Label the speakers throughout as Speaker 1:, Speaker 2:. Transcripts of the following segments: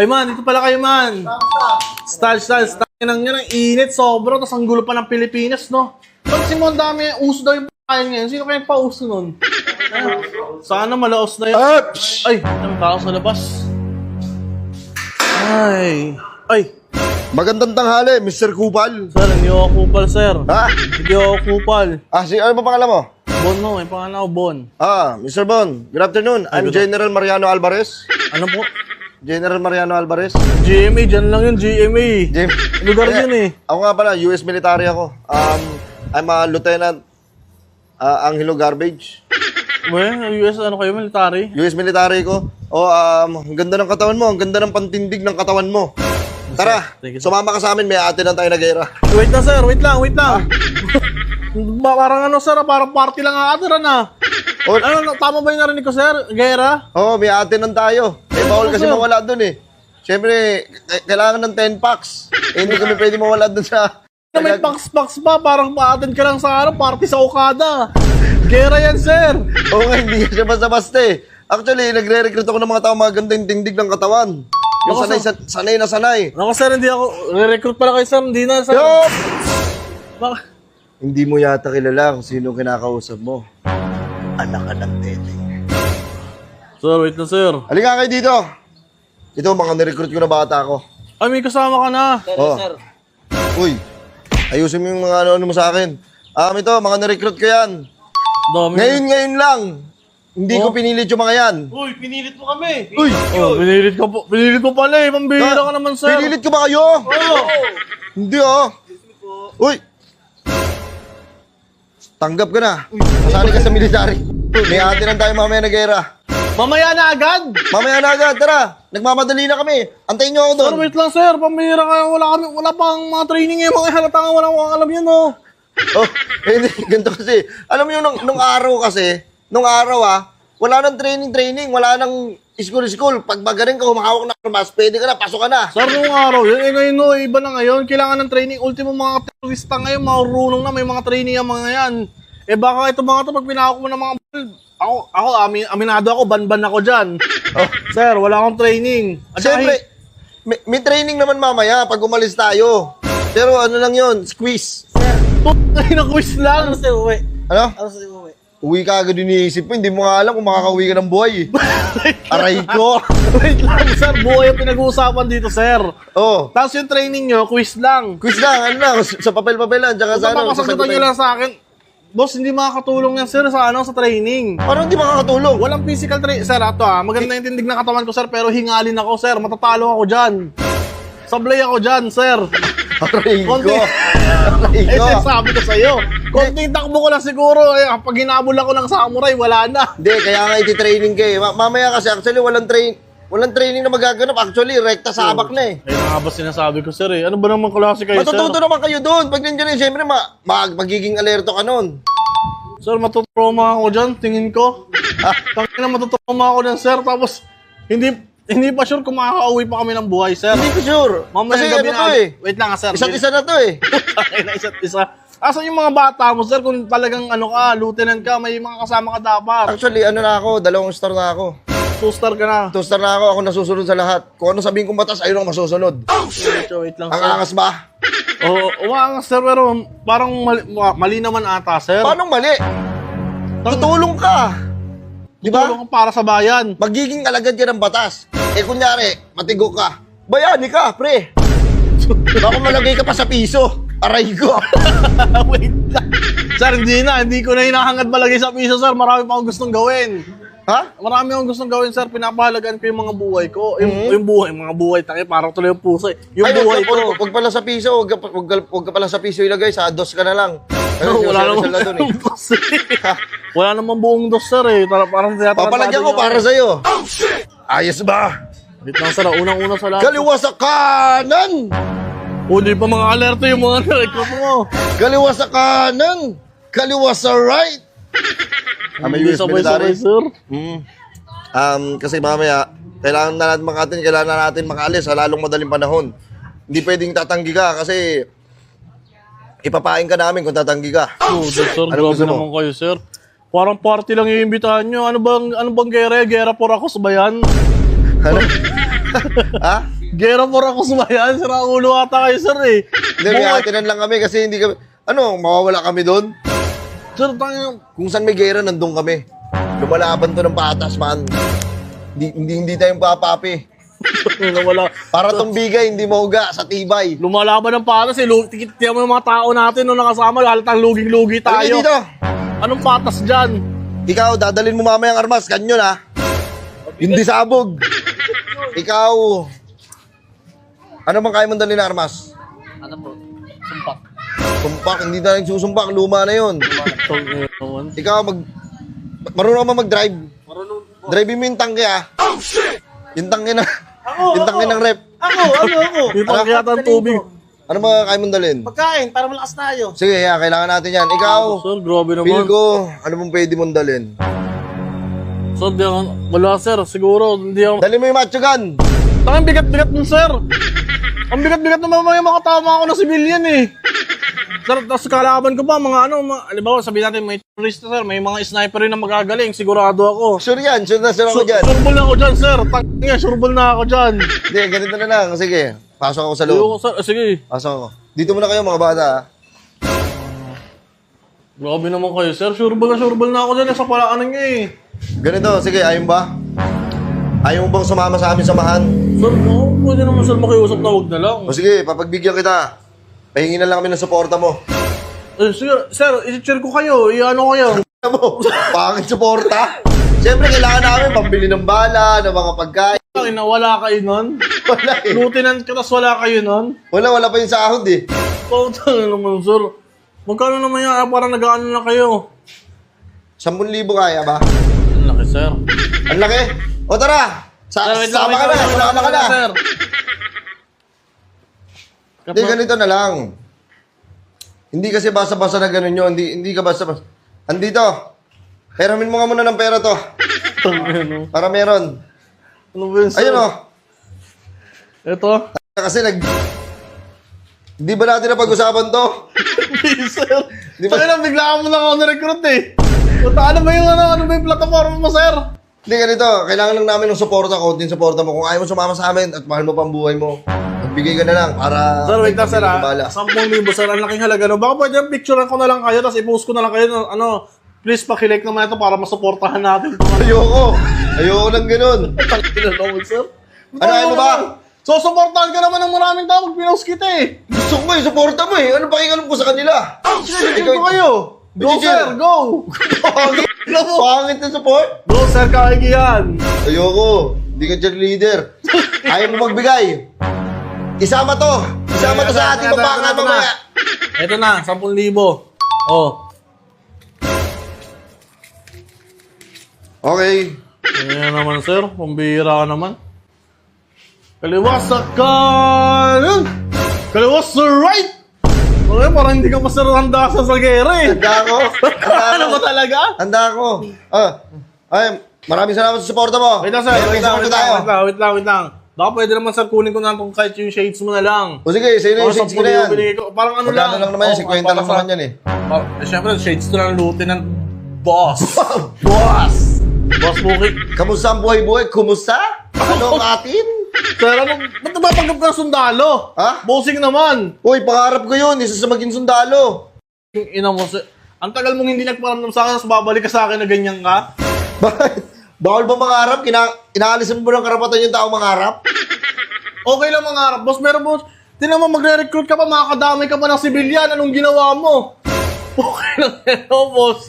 Speaker 1: Ay man, dito pala kayo man. Style. Nang yan ang init, sobra. Tapos ang gulo pa ng Pilipinas, no? Kasi mo ang dami, uso daw yung pakain ngayon. Sino kaya pa-uso nun? Sana malaos na yun. Ay, ang tao sa labas. Ay.
Speaker 2: Magandang tanghali, Mr. Kupal.
Speaker 1: Sir, hindi ako kupal, sir.
Speaker 2: Ha?
Speaker 1: Hindi ako kupal.
Speaker 2: Ano ba pangalan mo?
Speaker 1: Bon mo, may pangalan ako, Bon.
Speaker 2: Mr. Bon, good afternoon. I'm General Mariano Alvarez.
Speaker 1: Ano po?
Speaker 2: General Mariano Alvarez.
Speaker 1: GMA, dyan lang yun, GMA. Lugar yun eh.
Speaker 2: Ako nga pala, US military ako. I'm a Lieutenant Angelo Garbage.
Speaker 1: US, ano kayo, military?
Speaker 2: US military ko. Ang ganda ng katawan mo, ang ganda ng pantindig ng katawan mo. Tara, sumama ka sa amin, may ate lang tayo na gera.
Speaker 1: Wait lang, sir, wait lang. Parang ano, sir, parang party lang ang atira na. Ano, tama ba yung narinig ko, sir? Gera?
Speaker 2: May ate lang tayo. Bawal kasi mawala dun eh. Siyempre, kailangan ng 10 packs. Hindi kami pwede mawala dun sa...
Speaker 1: May packs pa, parang pa-attend ka lang sa party sa Okada. Gera yan, sir.
Speaker 2: Hindi siya basta-basta eh. Actually, nagre-recruit ako ng mga tao magandang tindig ng katawan. Yung sanay na sanay.
Speaker 1: Ako, sir, hindi ako. Re-recruit pala kayo, sir. Hindi na, sir.
Speaker 2: Yup!
Speaker 1: Bakit?
Speaker 2: Hindi mo yata kilala kung sino kinakausap mo. Anak ka ng tete.
Speaker 1: Sir, wait na, sir.
Speaker 2: Halika kayo dito. Ito, mga nirecruit ko na bata ko.
Speaker 1: Ay, may kasama ka na.
Speaker 2: Sir. Uy, ayusin mo yung mga ano mo sa akin. Ito, mga nirecruit ko yan.
Speaker 1: Dami.
Speaker 2: Ngayon lang. Hindi ko pinilit yung mga yan.
Speaker 1: Uy, pinilit mo kami.
Speaker 2: Uy!
Speaker 1: Pinilit ka po. Pinilit mo pala eh. Pambihira ka naman, sir.
Speaker 2: Pinilit ko ba kayo? Hindi Uy! Tanggap ka na. Masali ka sa military. May ate lang tayo mamaya na gera.
Speaker 1: Mamaya na agad.
Speaker 2: Mamaya na agad, tara. Nagmamadali na kami. Antayin nyo ako doon.
Speaker 1: Sir, wait lang, sir. Pambihira ka. Wala pang mga training eh. Mga halata nga walang alam yan, no.
Speaker 2: Hindi. Ganito kasi. Alam mo yung nung araw kasi, wala nang training, wala nang school. Pag magaling ka, humahawak na armas, pwede ka na, pasok ka na.
Speaker 1: Sir, nung araw yun, ngayon no, iba na ngayon. Kailangan ng training. Ultimo mga terorista ngayon, marunong na, may mga training ang mga yan. Baka ito mga ito, pag pinahawak mo ng mga aminado ako, ban-ban ako dyan. Sir, wala akong training.
Speaker 2: Siyempre, may training naman mamaya pag umalis tayo. Pero ano lang yun, squeeze.
Speaker 1: Ay, na quiz lang. Ano sa'yo, uwi?
Speaker 2: Ano?
Speaker 1: Ano sa'yo, uwi?
Speaker 2: Uwi ka agad iniisip mo, hindi mo nga alam kung makakauwi ka ng buhay eh. Aray ko.
Speaker 1: Wait lang, sir. Buhay ang pinag-uusapan dito, sir.
Speaker 2: Tapos
Speaker 1: yung training nyo, quiz lang.
Speaker 2: quiz lang, ano lang, sa papel-papelan, tsaka sa ano.
Speaker 1: Papasagutan nyo lang sa akin. Boss, hindi makakatulong yan, sir, sa training.
Speaker 2: Paano hindi makakatulong?
Speaker 1: Walang physical training. Sir, ito maganda yung tindig na katawan ko, sir, pero hingalin ako, sir. Matatalo ako dyan. Sablay ako dyan, sir.
Speaker 2: Aray ko.
Speaker 1: Sabi ko sa'yo. Konting takbo ko lang siguro. Pag hinabol ako ng samurai, wala na.
Speaker 2: Hindi, kaya nga iti-training kayo. Mamaya kasi actually walang training na magaganap. Actually, rekta sa abak na eh.
Speaker 1: Nga ba sinasabi ko, sir eh. Ano ba naman klase kayo, sir?
Speaker 2: Matututo naman kayo doon. Pag nandiyan eh, siyempre magiging alerto ka nun.
Speaker 1: Sir, matutrauma ako dyan, tingin ko. Tangina, matutrauma ako dyan, sir. Tapos, hindi pa sure kung makaka-uwi pa kami ng buhay, sir.
Speaker 2: Hindi ko sure.
Speaker 1: Mamaya
Speaker 2: kasi
Speaker 1: gabi
Speaker 2: ano to eh.
Speaker 1: Wait lang, sir.
Speaker 2: Isa't-isa na to eh.
Speaker 1: Isa't isa. Asan yung mga bata mo, sir? Kung talagang lieutenant ka, may mga kasama ka dapat.
Speaker 2: Actually, na ako, 2 star na ako.
Speaker 1: 2-star ka na.
Speaker 2: 2 star na ako nasusunod sa lahat. Kung ano sabihin kong batas, ayun ang masusunod.
Speaker 1: Wait lang,
Speaker 2: Ang
Speaker 1: sir.
Speaker 2: angas ba?
Speaker 1: Umaangas, sir, pero parang mali naman ata, sir.
Speaker 2: Paano mali? Tutulong ka. Di ba?
Speaker 1: Tulong para sa bayan.
Speaker 2: Magiging alagad ka ng batas. Kunyari, matigo ka. Bayani ka, pre. Baka malagay ka pa sa piso. Aray ko.
Speaker 1: Wait lang. Sir, hindi ko na hinahangad malagay sa piso, sir. Marami pa akong gustong gawin.
Speaker 2: Ha?
Speaker 1: Marami akong gustong gawin, sir. Pinapahalagaan ko yung mga buhay ko. Yung mga buhay, parang tuloy yung puso eh. Yung buhay ko.
Speaker 2: Huwag pala sa piso. Huwag ka pala sa piso ilagay. Sa dos ka na lang.
Speaker 1: Wala namang dos eh. Wala namang buong dos, sir eh. Parang
Speaker 2: papalagyan ko para sa'yo. Ayos ba?
Speaker 1: Wait lang, sir. Unang-una sa lahat.
Speaker 2: Kaliwa sa kanan!
Speaker 1: Hindi pa mga alerto yung mga recruit mo.
Speaker 2: Kaliwa sa kanan! Kaliwa sa right! May US military.
Speaker 1: Sir.
Speaker 2: Kasi mamaya, kailangan na natin makaalis sa lalong madaling panahon. Hindi pwedeng tatanggi ka kasi ipapain ka namin kung tatanggi ka.
Speaker 1: Sir,
Speaker 2: Ano gusto
Speaker 1: grabe
Speaker 2: mo?
Speaker 1: naman kayo, sir. Parang party lang yung imbitahan nyo. Ano bang gera? Gera por ako ba yan?
Speaker 2: Ano? Ha?
Speaker 1: Gera for ako sumayan. Sira ulo ata kayo, sir eh.
Speaker 2: Hindi, may atinan lang kami kasi hindi kami... Ano, mawawala kami doon?
Speaker 1: Sir, tayo.
Speaker 2: Kung saan may gera, nandun kami. Lumalaban to ng patas, man. Hindi tayong papapi.
Speaker 1: Wala.
Speaker 2: Para tong bigay, hindi mahuga sa tibay.
Speaker 1: Lumalaban ng patas eh. Tikitiyan mo yung mga tao natin nung nakasama. Halatang luging-lugi
Speaker 2: Halika
Speaker 1: tayo.
Speaker 2: dito.
Speaker 1: Anong patas dyan?
Speaker 2: Ikaw, dadalhin mo mamayang armas. Kanyo na. Hindi sabog. Ikaw. Ano bang kaya mong dalhin na armas?
Speaker 1: Ano po? Sumpak.
Speaker 2: Sumpak, hindi na susumpak. Luma na yun. Ikaw, marunong ka mag-drive. Drive mo yung tangke, ah. Oh, shit! Yung tangke na... yung tangke ng rep.
Speaker 3: Ako.
Speaker 1: Yung pangkiyata ng tubig.
Speaker 2: Ano ba kaya mong dalhin?
Speaker 3: Pagkain, para malakas tayo.
Speaker 2: Sige, kailangan natin yan. Ikaw,
Speaker 1: Sir, grabe
Speaker 2: feel
Speaker 1: naman.
Speaker 2: ko, ano bang pwede mong dalhin?
Speaker 1: Sir, di ako... Wala, sir. Siguro, hindi ako...
Speaker 2: Dalhin mo yung macho gun.
Speaker 1: Ang bigat-bigat nun, sir. Ang bigat-bigat naman mga makatama ako na civilian eh. Sir, tapos kalaban ko pa, mga ano, halimbawa sabihin natin may terrorist sir, may mga sniper rin na magagaling, sigurado ako.
Speaker 2: Sure yan, sure na sure ako dyan.
Speaker 1: Surbol na ako dyan, sir. Tangina, surbol na ako dyan.
Speaker 2: Hindi, ganito na lang. Sige, pasok ako sa
Speaker 1: Ayoko,
Speaker 2: loob.
Speaker 1: sir. Sige.
Speaker 2: Pasok ako. Dito muna kayo mga bata, ha?
Speaker 1: Grabe naman kayo, sir. Surbol na ako dyan sa paraanan niya eh.
Speaker 2: Ganito, sige, ayaw ba? Ayaw mo bang sumama sa amin samahan?
Speaker 1: Sir, no, pwede naman sir makiusap na huwag na lang.
Speaker 2: O sige, papagbigyan kita. Pahingi na lang kami ng suporta mo.
Speaker 1: Eh, sige, sir, i-cheer ko kayo. I-ano kayo.
Speaker 2: Ano mo? Pangit suporta? Siyempre, kailangan namin pambili ng bala, ng mga pagkain.
Speaker 1: Tangina, wala kayo nun.
Speaker 2: Wala eh.
Speaker 1: Lieutenant ka, tas wala kayo nun.
Speaker 2: Wala pa yung sahod eh.
Speaker 1: Oh, tangina naman, sir. Magkano naman yan? Parang nag-ano na kayo.
Speaker 2: 10,000 kaya ba?
Speaker 1: Ang laki, sir.
Speaker 2: Ang laki. O tara!
Speaker 1: Sir, wait lang,
Speaker 2: Sama ka na, sama ka na.
Speaker 1: sir.
Speaker 2: Hindi, ganito na lang. Hindi kasi basa-basa na ganun yun. Hindi ka basa-basa. Andito. Peramin mo nga muna ng pera to.
Speaker 1: Tangina.
Speaker 2: Para meron.
Speaker 1: Ano ba yun, sir?
Speaker 2: Ayun o.
Speaker 1: Ito.
Speaker 2: Kasi Hindi ba natin napag-usapan to?
Speaker 1: Hindi, sir.
Speaker 2: Di ba-
Speaker 1: Tangina, biglaan mo lang ako na-recruit eh. Punta, ano ba yung platform mo, sir?
Speaker 2: Hindi, ganito. Kailangan lang namin ng suporta, konting suporta mo. Kung ayaw mo sumama sa amin at mahal mo pang buhay mo, magbigay ka na lang para...
Speaker 1: Sir, wait lang, sir,
Speaker 2: Bala.
Speaker 1: 10,000, sir. Ang laking halaga, no? Baka pwede yung picturean ko na lang kayo, tapos i-post ko na lang kayo, ano, please pakilike naman ito para masuportahan natin.
Speaker 2: Ayoko. Ayoko lang ganun.
Speaker 1: Tangina naman, sir.
Speaker 2: Ano, ayaw mo ba?
Speaker 1: So, suportahan ka naman ng maraming tao, pinost kita eh.
Speaker 2: Gusto ko suporta mo eh. Ano pakialam ko sa kanila?
Speaker 1: Sige, ko kayo. Go, sir, go.
Speaker 2: Pangit Pangit na support.
Speaker 1: Go, sir, kakikihan.
Speaker 2: Ayoko. Hindi ka cheerleader. Ayaw mo magbigay. Isama to. Isama to sa ating papangan mamaya.
Speaker 1: Ito na, 10,000. Oh.
Speaker 2: Okay.
Speaker 1: Ayan naman, sir. Pambihira ka naman. Kaliwa sa kanan. Kaliwa sa right. Okay, parang hindi ka pa sir handa sa gera eh.
Speaker 2: Handa ako.
Speaker 1: Ano ba talaga?
Speaker 2: Handa ako. Ay, maraming salamat sa suporta mo.
Speaker 1: Wait lang, sir.
Speaker 2: May suporta tayo.
Speaker 1: Wait lang. Baka pwede naman sir, kunin ko na kung kahit yung shades mo na lang.
Speaker 2: O sige, sa'yo na yung
Speaker 1: Parang
Speaker 2: shades ko na yan.
Speaker 1: binigay ko. Parang ano
Speaker 2: Magkano lang naman yan, 50 lang naman yan eh.
Speaker 1: Siyempre, shades to lang lieutenant boss. Boss Bukit.
Speaker 2: Kamusta ang buhay-buhay? Kumusta? Ano ang atin?
Speaker 1: Sir, ano, ba't nabapanggap ka ng sundalo?
Speaker 2: Ha?
Speaker 1: Bossing naman.
Speaker 2: Uy, pangarap ko yun. Isa sa maging sundalo.
Speaker 1: Yung ina mo, sir. Ang tagal mong hindi nagparamdam sa akin, tapos babalik ka sa akin na ganyan ka.
Speaker 2: Bakit? Bawal ba mangarap? Inaalisan mo ng karapatan yung tao mangarap?
Speaker 1: Okay lang mangarap, boss. Pero boss, tinan mo magre-recruit ka pa, makakadamay ka pa ng sibilyan. Anong ginawa mo? Okay lang yan, boss.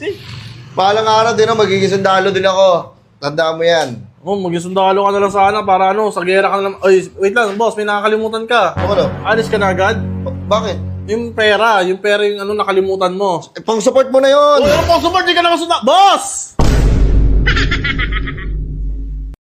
Speaker 2: Palang araw din magiging sundalo din ako. Tandaan mo yan.
Speaker 1: Oh, maging sundalo ka na lang sana para ano, sa gera ka na lang. Oy, wait lang, boss, may nakakalimutan ka.
Speaker 2: Ano?
Speaker 1: Alis ka na agad?
Speaker 2: Bakit?
Speaker 1: Yung pera yung ano nakalimutan mo.
Speaker 2: Pang support mo na yun.
Speaker 1: Oh, ano pang support? Di ka na masunda. Boss!